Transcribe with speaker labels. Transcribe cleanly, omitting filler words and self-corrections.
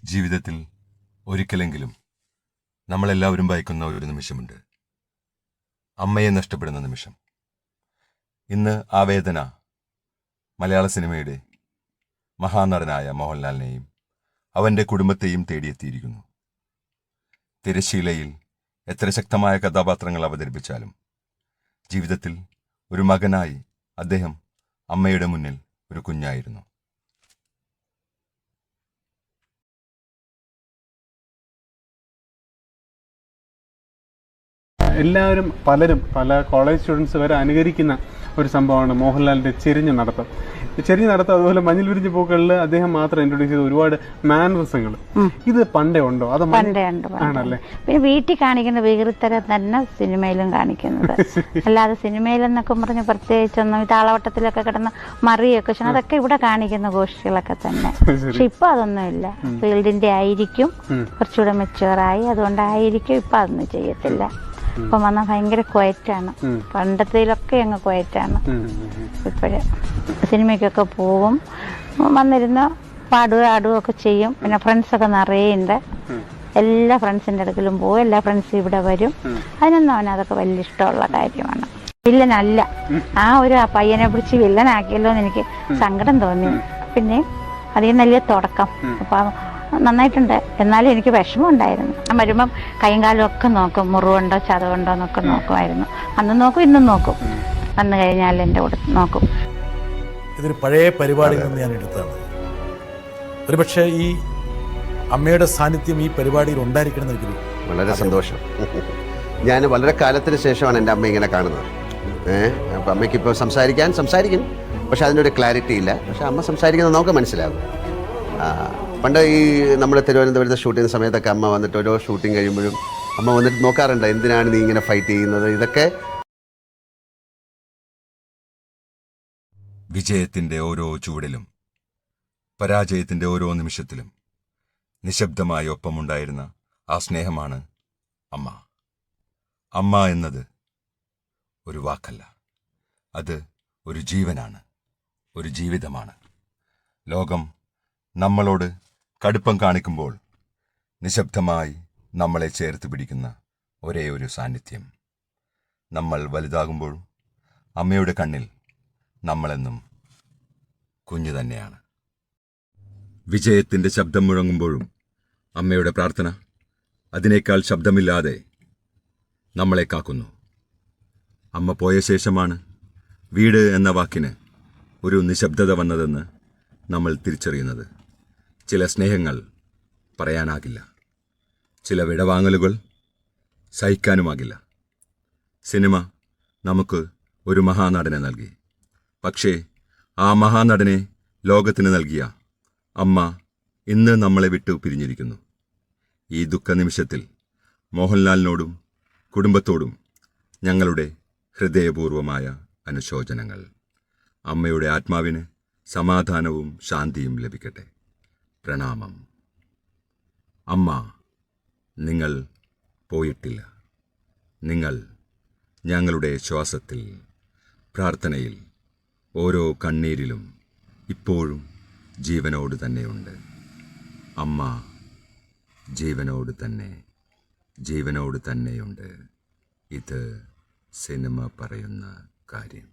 Speaker 1: ജീവിതത്തിൽ ഒരിക്കലെങ്കിലും നമ്മളെല്ലാവരും ഭയക്കുന്ന ഒരു നിമിഷമുണ്ട്, അമ്മയെ നഷ്ടപ്പെടുന്ന നിമിഷം. ഇന്ന് ആ വേദന മലയാള സിനിമയുടെ മഹാനടനായ മോഹൻലാലിനെയും അവൻ്റെ കുടുംബത്തെയും തേടിയെത്തിയിരിക്കുന്നു. തിരശ്ശീലയിൽ എത്ര ശക്തമായ കഥാപാത്രങ്ങൾ അവതരിപ്പിച്ചാലും ജീവിതത്തിൽ ഒരു മകനായി അദ്ദേഹം അമ്മയുടെ മുന്നിൽ ഒരു കുഞ്ഞായിരുന്നു.
Speaker 2: എല്ലാവരും പല കോളേജ് സ്റ്റുഡൻസ് വരെ അനുകരിക്കുന്ന ഒരു സംഭവമാണ് മോഹൻലാലിൻ്റെ ചെരിഞ്ഞ നടത്തം. അതുപോലെ മഞ്ഞിൽ വിരിഞ്ഞ പൂക്കളിൽ അദ്ദേഹം മാത്രം ഇൻട്രൊഡ്യൂസ് ചെയ്ത ഒരുപാട് മാനറിസങ്ങൾ ഇത് പണ്ടേ ഉണ്ടോ? അത്
Speaker 3: പണ്ടേ ഉണ്ട് ആണല്ലേ. പിന്നെ വീട്ടിൽ കാണിക്കുന്ന വികൃതരെ തന്നെ സിനിമയിലും കാണിക്കുന്നത്. അല്ലാതെ സിനിമയിലെന്നൊക്കെ പറഞ്ഞ് പ്രത്യേകിച്ചൊന്നും താളവട്ടത്തിലൊക്കെ കിടന്ന് മറിയൊക്കെ അതൊക്കെ ഇവിടെ കാണിക്കുന്ന ഗോഷ്ഠികളൊക്കെ തന്നെ. പക്ഷെ ഇപ്പൊ അതൊന്നും ഇല്ല. ഫീൽഡിന്റെ ആയിരിക്കും കുറച്ചുകൂടെ മെച്ചുവറായി, അതുകൊണ്ടായിരിക്കും ഇപ്പൊ അതൊന്നും ചെയ്യത്തില്ല. ഇപ്പം വന്നാൽ ഭയങ്കര ക്വയറ്റാണ്. പണ്ടത്തേലൊക്കെ അങ്ങ് ക്വയറ്റാണ്. ഇപ്പോഴ് സിനിമയ്ക്കൊക്കെ പോവും, വന്നിരുന്ന് പാടുകയും ഒക്കെ ചെയ്യും. പിന്നെ ഫ്രണ്ട്സൊക്കെ നിറയെ ഉണ്ട്. എല്ലാ ഫ്രണ്ട്സിൻ്റെ അടുക്കലും പോകും, എല്ലാ ഫ്രണ്ട്സും ഇവിടെ വരും. അതിനൊന്നും അവനതൊക്കെ വലിയ ഇഷ്ടമുള്ള കാര്യമാണ്. വില്ലനല്ല, ആ പയ്യനെ പിടിച്ച് വില്ലനാക്കിയല്ലോ എന്ന് എനിക്ക് സങ്കടം തോന്നി. പിന്നെ അതിൽ നല്ല തുടക്കം അപ്പം നന്നായിട്ടുണ്ട്. എന്നാലും എനിക്ക് വിഷമം ഉണ്ടായിരുന്നു. ഞാൻ വരുമ്പം കൈയും കാലും ഒക്കെ നോക്കും, മുറിവുണ്ടോ ചതവുണ്ടോ എന്നൊക്കെ നോക്കുമായിരുന്നു. അന്നും നോക്കും, ഇന്നും നോക്കും. വന്നു കഴിഞ്ഞാൽ എൻ്റെ കൂടെ നോക്കും.
Speaker 4: ഇതൊരു പഴയ പരിപാടിയിൽ നിന്ന് ഞാൻ എടുത്താണ്. ഒരുപക്ഷെ ഈ അമ്മയുടെ സാന്നിധ്യം ഈ പരിപാടിയിൽ ഉണ്ടായിരിക്കണം എന്ന്
Speaker 5: വളരെ സന്തോഷം. ഞാൻ വളരെ കാലത്തിന് ശേഷമാണ് എൻ്റെ അമ്മ ഇങ്ങനെ കാണുന്നത്. അപ്പം അമ്മയ്ക്ക് ഇപ്പോൾ സംസാരിക്കും, പക്ഷെ അതിനൊരു ക്ലാരിറ്റി ഇല്ല. പക്ഷെ അമ്മ സംസാരിക്കുന്നത് നമുക്ക് മനസ്സിലാകും. പണ്ട് ഈ നമ്മൾ തിരുവനന്തപുരത്തെ ഷൂട്ടിംഗ് സമയത്തൊക്കെ അമ്മ വന്നിട്ട് ഓരോ ഷൂട്ടിംഗ് കഴിയുമ്പോഴും അമ്മ വന്നിട്ട് നോക്കാറുണ്ട്, എന്തിനാണ് നീ ഇങ്ങനെ ഫൈറ്റ് ചെയ്യുന്നത്. ഇതൊക്കെ
Speaker 1: വിജയത്തിൻ്റെ ഓരോ ചുവടിലും പരാജയത്തിൻ്റെ ഓരോ നിമിഷത്തിലും നിശബ്ദമായി ഒപ്പമുണ്ടായിരുന്ന ആ സ്നേഹമാണ് അമ്മ. അമ്മ എന്നത് ഒരു വാക്കല്ല, അത് ഒരു ജീവനാണ്, ഒരു ജീവിതമാണ്. ലോകം നമ്മളോട് കടുപ്പം കാണിക്കുമ്പോൾ നിശബ്ദമായി നമ്മളെ ചേർത്ത് പിടിക്കുന്ന ഒരേ ഒരു സാന്നിധ്യം. നമ്മൾ വലുതാകുമ്പോഴും അമ്മയുടെ കണ്ണിൽ നമ്മളെന്നും കുഞ്ഞു തന്നെയാണ്. വിജയത്തിൻ്റെ ശബ്ദം മുഴങ്ങുമ്പോഴും അമ്മയുടെ പ്രാർത്ഥന അതിനേക്കാൾ ശബ്ദമില്ലാതെ നമ്മളെ കാക്കുന്നു. അമ്മ പോയ ശേഷമാണ് വീട് എന്ന വാക്കിന് ഒരു നിശബ്ദത വന്നതെന്ന് നമ്മൾ തിരിച്ചറിയുന്നത്. ചില സ്നേഹങ്ങൾ പറയാനാകില്ല, ചില വിടവാങ്ങലുകൾ സഹിക്കാനുമാകില്ല. സിനിമ നമുക്ക് ഒരു മഹാനടനെ നൽകി, പക്ഷേ ആ മഹാനടനെ ലോകത്തിന് നൽകിയ അമ്മ ഇന്ന് നമ്മളെ വിട്ടു പിരിഞ്ഞിരിക്കുന്നു. ഈ ദുഃഖനിമിഷത്തിൽ മോഹൻലാലിനോടും കുടുംബത്തോടും ഞങ്ങളുടെ ഹൃദയപൂർവമായ അനുശോചനങ്ങൾ. അമ്മയുടെ ആത്മാവിന് സമാധാനവും ശാന്തിയും ലഭിക്കട്ടെ. പ്രണാമം. അമ്മ, നിങ്ങൾ പോയിട്ടില്ല. നിങ്ങൾ ഞങ്ങളുടെ ശ്വാസത്തിൽ, പ്രാർത്ഥനയിൽ, ഓരോ കണ്ണീരിലും ഇപ്പോഴും ജീവനോട് തന്നെയുണ്ട്. അമ്മ ജീവനോട് തന്നെയുണ്ട്. ഇത് സിനിമ പറയുന്ന കാര്യം.